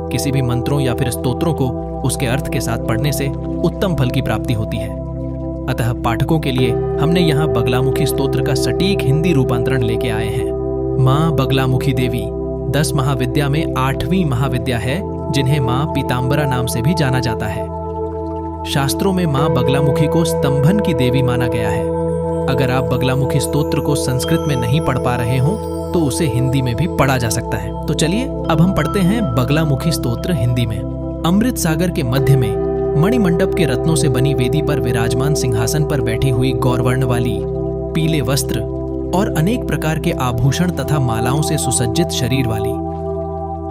किसी भी मंत्रों या फिर स्तोत्रों को उसके अर्थ के साथ पढ़ने से उत्तम फल की प्राप्ति होती है। अतः पाठकों के लिए हमने यहाँ बगलामुखी स्तोत्र का सटीक हिंदी रूपांतरण लेके आए हैं। माँ बगलामुखी देवी 10 महाविद्या में 8वीं महाविद्या है, जिन्हें माँ पीताम्बरा नाम से भी जाना जाता है। शास्त्रों में माँ बगलामुखी को स्तंभन की देवी माना गया है। अगर आप बगलामुखी स्तोत्र को संस्कृत में नहीं पढ़ पा रहे हो तो उसे हिंदी में भी पढ़ा जा सकता है। तो चलिए अब हम पढ़ते हैं बगलामुखी स्तोत्र हिंदी में। अमृत सागर के मध्य में मणिमंडप के रत्नों से बनी वेदी पर विराजमान सिंहासन पर बैठी हुई गौरवर्ण वाली, पीले वस्त्र और अनेक प्रकार के आभूषण तथा मालाओं से सुसज्जित शरीर वाली,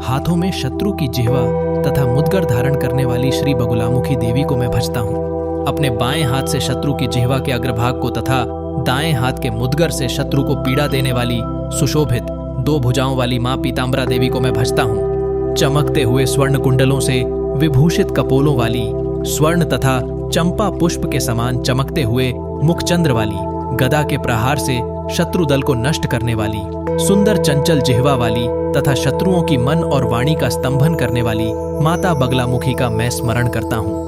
हाथों में शत्रु की जिह्वा तथा मुद्गर धारण करने वाली श्री बगलामुखी देवी को मैं भजता हूँ। अपने बाएं हाथ से शत्रु की जिह्वा के अग्रभाग को तथा दाएं हाथ के मुद्गर से शत्रु को पीड़ा देने वाली सुशोभित 2 भुजाओं वाली माँ पीताम्बरा देवी को मैं भजता हूँ। चमकते हुए स्वर्ण कुंडलों से विभूषित कपोलों वाली, स्वर्ण तथा चंपा पुष्प के समान चमकते हुए मुखचंद्र वाली, गदा के प्रहार से शत्रु दल को नष्ट करने वाली, सुंदर चंचल जिह्वा वाली तथा शत्रुओं की मन और वाणी का स्तंभन करने वाली माता बगलामुखी का मैं स्मरण करता हूँ।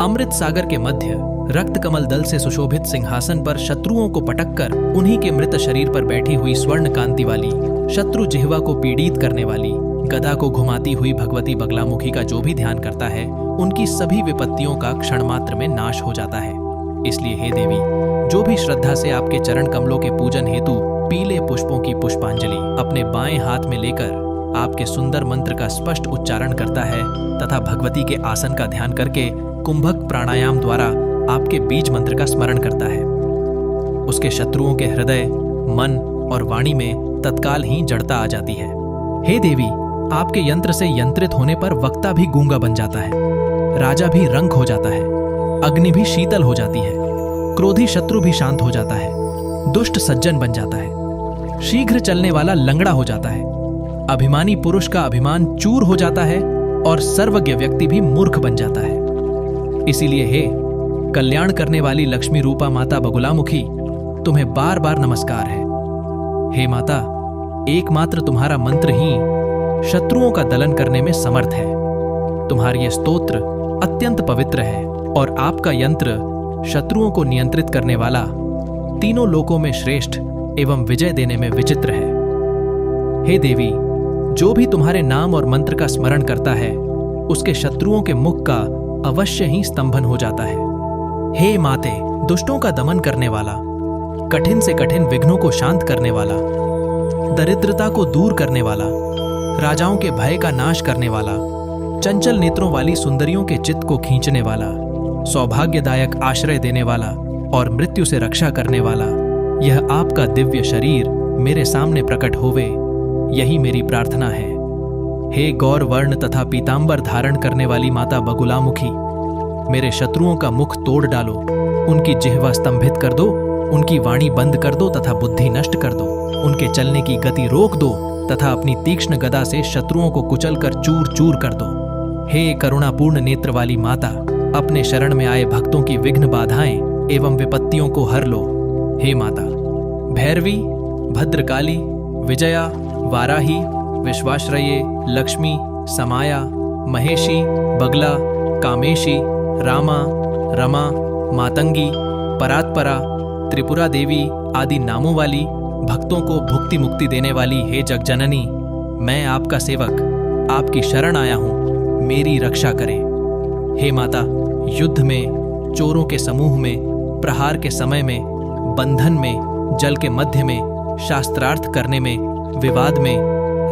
अमृत सागर के मध्य रक्त कमल दल से सुशोभित सिंहासन पर शत्रुओं को पटककर उन्हीं के मृत शरीर पर बैठी हुई स्वर्ण कांति वाली, शत्रु जिह्वा को पीड़ित करने वाली, गदा को घुमाती हुई भगवती बगलामुखी का जो भी ध्यान करता है, उनकी सभी विपत्तियों का क्षण मात्र में नाश हो जाता है। इसलिए हे देवी, जो भी श्रद्धा से आपके चरण कमलों के पूजन हेतु पीले पुष्पों की पुष्पांजलि अपने बाएं हाथ में लेकर आपके सुंदर मंत्र का स्पष्ट उच्चारण करता है तथा भगवती के आसन का ध्यान करके कुंभक प्राणायाम द्वारा आपके बीज मंत्र का स्मरण करता है, उसके शत्रुओं के हृदय, मन और वाणी में तत्काल ही जड़ता आ जाती है। हे देवी, आपके यंत्र से यंत्रित होने पर वक्ता भी गूंगा बन जाता है, राजा भी रंग हो जाता है, अग्नि भी शीतल हो जाती है, क्रोधी शत्रु भी शांत हो जाता है, दुष्ट सज्जन बन जाता है, शीघ्र चलने वाला लंगड़ा हो जाता है, अभिमानी पुरुष का अभिमान चूर हो जाता है और सर्वज्ञ व्यक्ति भी मूर्ख बन जाता है। इसीलिए हे कल्याण करने वाली लक्ष्मी रूपा माता बगलामुखी, तुम्हें बार बार नमस्कार है। हे माता, एकमात्र तुम्हारा मंत्र ही शत्रुओं का दलन करने में समर्थ है। तुम्हारी यह स्तोत्र अत्यंत पवित्र है और आपका यंत्र शत्रुओं को नियंत्रित करने वाला, तीनों लोकों में श्रेष्ठ एवं विजय देने में विचित्र है। हे देवी, जो भी तुम्हारे नाम और मंत्र का स्मरण करता है, उसके शत्रुओं के मुख का अवश्य ही स्तंभन हो जाता है। हे माते, दुष्टों का दमन करने वाला, कठिन से कठिन विघ्नों को शांत करने वाला, दरिद्रता को दूर करने वाला, राजाओं के भय का नाश करने वाला, चंचल नेत्रों वाली सुंदरियों के चित्त को खींचने वाला, सौभाग्यदायक आश्रय देने वाला और मृत्यु से रक्षा करने वाला, यह आपका दिव्य शरीर मेरे सामने प्रकट होवे, यही मेरी प्रार्थना है। हे गौर वर्ण तथा पीतांबर धारण करने वाली माता बगलामुखी, मेरे शत्रुओं का मुख तोड़ डालो, उनकी जिह्वा स्तंभित कर दो, उनकी वाणी बंद कर दो तथा बुद्धि नष्ट कर दो, उनके चलने की गति रोक दो तथा अपनी तीक्ष्ण गदा से शत्रुओं को कुचलकर चूर चूर कर दो। हे करुणापूर्ण नेत्र वाली माता, अपने शरण में आए भक्तों की विघ्न बाधाएं एवं विपत्तियों को हर लो। हे माता भैरवी, भद्रकाली, विजया, वाराही, विश्वाश्रये, लक्ष्मी, समाया, महेशी, बगला, कामेशी, रामा, रमा, मातंगी, परात्परा, त्रिपुरा देवी आदि नामों वाली, भक्तों को भुक्ति मुक्ति देने वाली हे जगजननी, मैं आपका सेवक आपकी शरण आया हूँ, मेरी रक्षा करें। हे माता, युद्ध में, चोरों के समूह में, प्रहार के समय में, बंधन में, जल के मध्य में, शास्त्रार्थ करने में, विवाद में,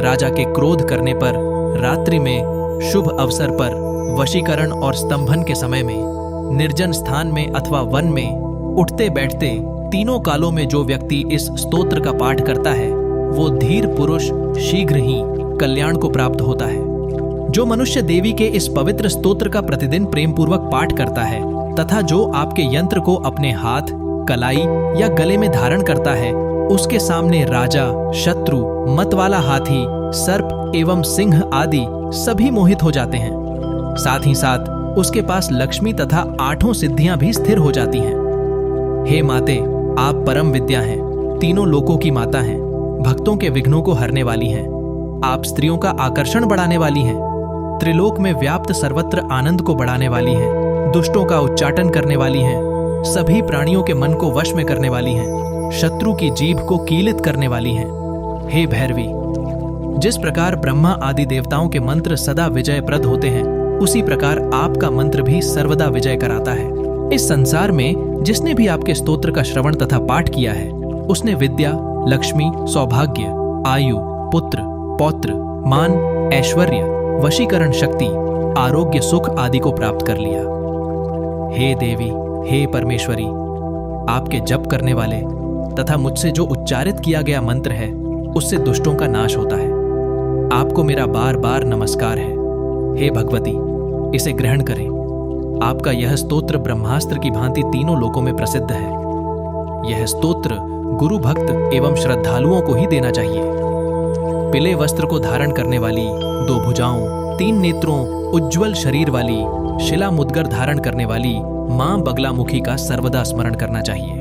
राजा के क्रोध करने पर, रात्रि में, शुभ अवसर पर, वशीकरण और स्तंभन के समय में, निर्जन स्थान में अथवा वन में, उठते बैठते तीनों कालों में जो व्यक्ति इस स्तोत्र का पाठ करता है, वो धीर पुरुष शीघ्र ही कल्याण को प्राप्त होता है। जो मनुष्य देवी के इस पवित्र स्तोत्र का प्रतिदिन प्रेम पूर्वक पाठ करता है तथा जो आपके यंत्र को अपने हाथ, कलाई या गले में धारण करता है, उसके सामने राजा, शत्रु, मतवाला हाथी, सर्प एवं सिंह आदि सभी मोहित हो जाते हैं। साथ ही साथ उसके पास लक्ष्मी तथा 8 सिद्धियां भी स्थिर हो जाती हैं। हे माते, आप परम विद्या हैं, तीनों लोकों की माता हैं, भक्तों के विघ्नों को हरने वाली हैं, आप स्त्रियों का आकर्षण बढ़ाने वाली हैं, त्रिलोक में व्याप्त सर्वत्र आनंद को बढ़ाने वाली हैं, दुष्टों का उच्चाटन करने वाली हैं, सभी प्राणियों के मन को वश में करने वाली हैं, शत्रु की जीभ को कीलित करने वाली हैं। हे भैरवी, जिस प्रकार ब्रह्मा आदि देवताओं के मंत्र सदा विजयप्रद होते हैं, उसी प्रकार आपका मंत्र भी सर्वदा विजय कराता है। इस संसार में जिसने भी आपके स्तोत्र का श्रवण तथा पाठ किया है, उसने विद्या, लक्ष्मी, सौभाग्य, आयु, पुत्र, पौत्र, मान, ऐश्वर्य, वशीकरण शक्ति, आरोग्य, सुख आदि को प्राप्त कर लिया। हे देवी, हे परमेश्वरी, आपके जप करने वाले तथा मुझसे जो उच्चारित किया गया मंत्र है, उससे दुष्टों का नाश होता है। आपको मेरा बार बार नमस्कार है। हे भगवती, इसे ग्रहण करें। आपका यह स्तोत्र ब्रह्मास्त्र की भांति तीनों लोकों में प्रसिद्ध है। यह स्तोत्र गुरु भक्त एवं श्रद्धालुओं को ही देना चाहिए। पीले वस्त्र को धारण करने वाली, 2 भुजाओं, 3 नेत्रों, उज्ज्वल शरीर वाली, शिला मुद्गर धारण करने वाली मां बगलामुखी का सर्वदा स्मरण करना चाहिए।